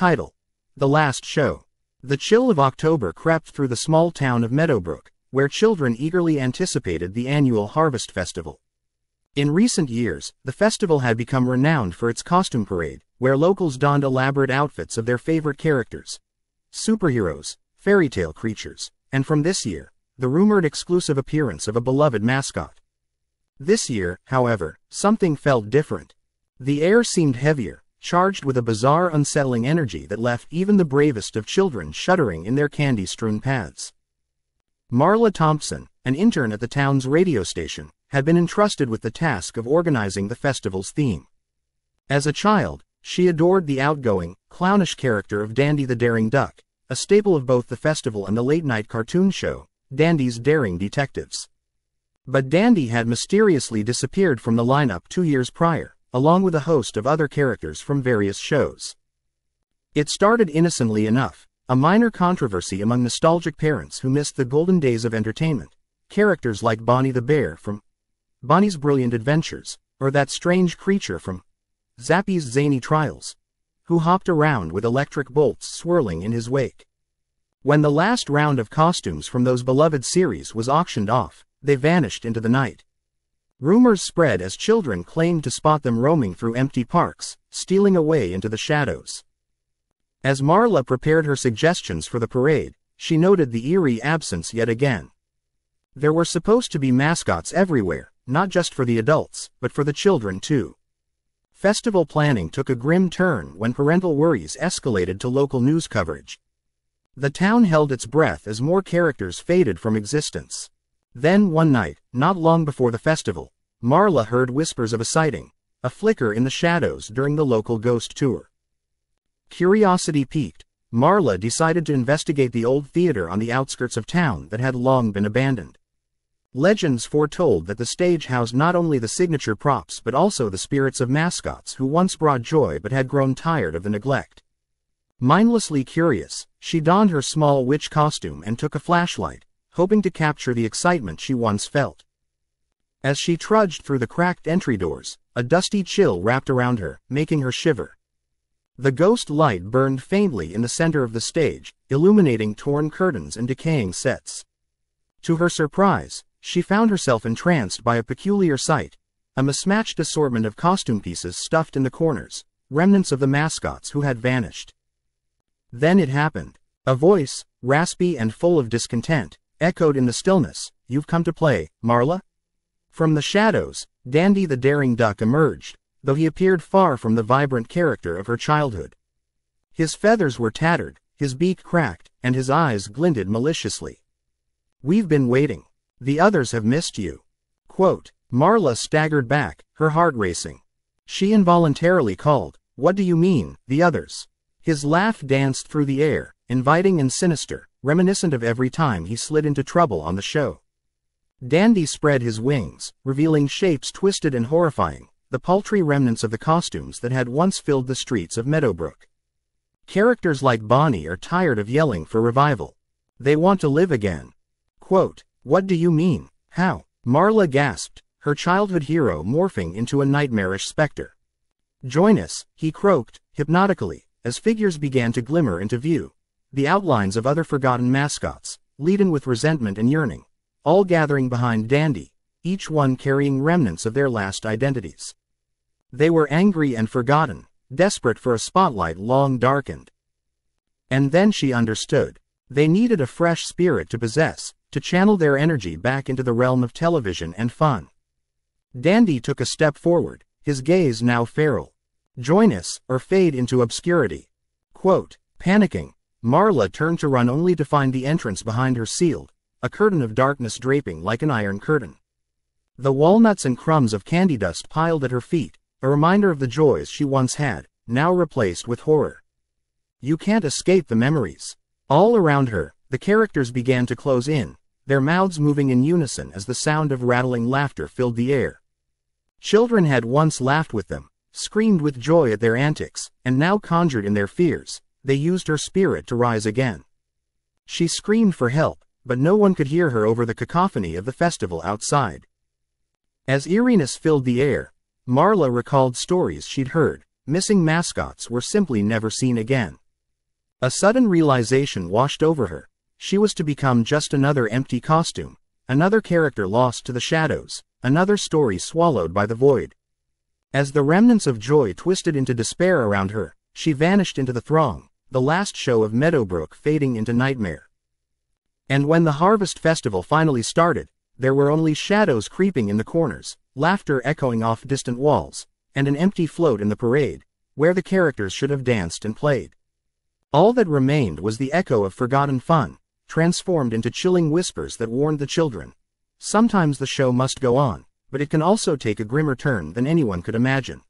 Title: The Last Show. The chill of October crept through the small town of Meadowbrook, where children eagerly anticipated the annual Harvest Festival. In recent years, the festival had become renowned for its costume parade, where locals donned elaborate outfits of their favorite characters, superheroes, fairy tale creatures, and from this year, the rumored exclusive appearance of a beloved mascot. This year, however, something felt different. The air seemed heavier, charged with a bizarre, unsettling energy that left even the bravest of children shuddering in their candy-strewn paths. Marla Thompson, an intern at the town's radio station, had been entrusted with the task of organizing the festival's theme. As a child, she adored the outgoing, clownish character of Dandy the Daring Duck, a staple of both the festival and the late-night cartoon show, Dandy's Daring Detectives. But Dandy had mysteriously disappeared from the lineup 2 years prior, along with a host of other characters from various shows. It started innocently enough, a minor controversy among nostalgic parents who missed the golden days of entertainment, characters like Bonnie the Bear from Bonnie's Brilliant Adventures, or that strange creature from Zappy's Zany Trials, who hopped around with electric bolts swirling in his wake. When the last round of costumes from those beloved series was auctioned off, they vanished into the night. Rumors spread as children claimed to spot them roaming through empty parks, stealing away into the shadows. As Marla prepared her suggestions for the parade, she noted the eerie absence yet again. There were supposed to be mascots everywhere, not just for the adults, but for the children too. Festival planning took a grim turn when parental worries escalated to local news coverage. The town held its breath as more characters faded from existence. Then one night, not long before the festival, Marla heard whispers of a sighting, a flicker in the shadows during the local ghost tour. Curiosity piqued, Marla decided to investigate the old theater on the outskirts of town that had long been abandoned. Legends foretold that the stage housed not only the signature props but also the spirits of mascots who once brought joy but had grown tired of the neglect. Mindlessly curious, she donned her small witch costume and took a flashlight, hoping to capture the excitement she once felt. As she trudged through the cracked entry doors, a dusty chill wrapped around her, making her shiver. The ghost light burned faintly in the center of the stage, illuminating torn curtains and decaying sets. To her surprise, she found herself entranced by a peculiar sight, a mismatched assortment of costume pieces stuffed in the corners, remnants of the mascots who had vanished. Then it happened. A voice, raspy and full of discontent, echoed in the stillness, "You've come to play, Marla?" From the shadows, Dandy the Daring Duck emerged, though he appeared far from the vibrant character of her childhood. His feathers were tattered, his beak cracked, and his eyes glinted maliciously. "We've been waiting. The others have missed you." Quote. Marla staggered back, her heart racing. She involuntarily called, "What do you mean, the others?" His laugh danced through the air, inviting and sinister, reminiscent of every time he slid into trouble on the show. Dandy spread his wings, revealing shapes twisted and horrifying, the paltry remnants of the costumes that had once filled the streets of Meadowbrook. Characters like Bonnie are tired of yelling for revival. They want to live again. Quote. "What do you mean? How?" Marla gasped, her childhood hero morphing into a nightmarish specter. "Join us," he croaked, hypnotically, as figures began to glimmer into view. The outlines of other forgotten mascots, laden with resentment and yearning, all gathering behind Dandy, each one carrying remnants of their last identities. They were angry and forgotten, desperate for a spotlight long darkened. And then she understood. They needed a fresh spirit to possess, to channel their energy back into the realm of television and fun. Dandy took a step forward, his gaze now feral. "Join us, or fade into obscurity." Quote. Panicking, Marla turned to run only to find the entrance behind her sealed, a curtain of darkness draping like an iron curtain. The walnuts and crumbs of candy dust piled at her feet, a reminder of the joys she once had, now replaced with horror. You can't escape the memories. All around her, the characters began to close in, their mouths moving in unison as the sound of rattling laughter filled the air. Children had once laughed with them, screamed with joy at their antics, and now conjured in their fears. They used her spirit to rise again. She screamed for help, but no one could hear her over the cacophony of the festival outside. As eeriness filled the air, Marla recalled stories she'd heard. Missing mascots were simply never seen again. A sudden realization washed over her. She was to become just another empty costume, another character lost to the shadows, another story swallowed by the void. As the remnants of joy twisted into despair around her, she vanished into the throng, the last show of Meadowbrook fading into nightmare. And when the Harvest Festival finally started, there were only shadows creeping in the corners, laughter echoing off distant walls, and an empty float in the parade, where the characters should have danced and played. All that remained was the echo of forgotten fun, transformed into chilling whispers that warned the children. Sometimes the show must go on, but it can also take a grimmer turn than anyone could imagine.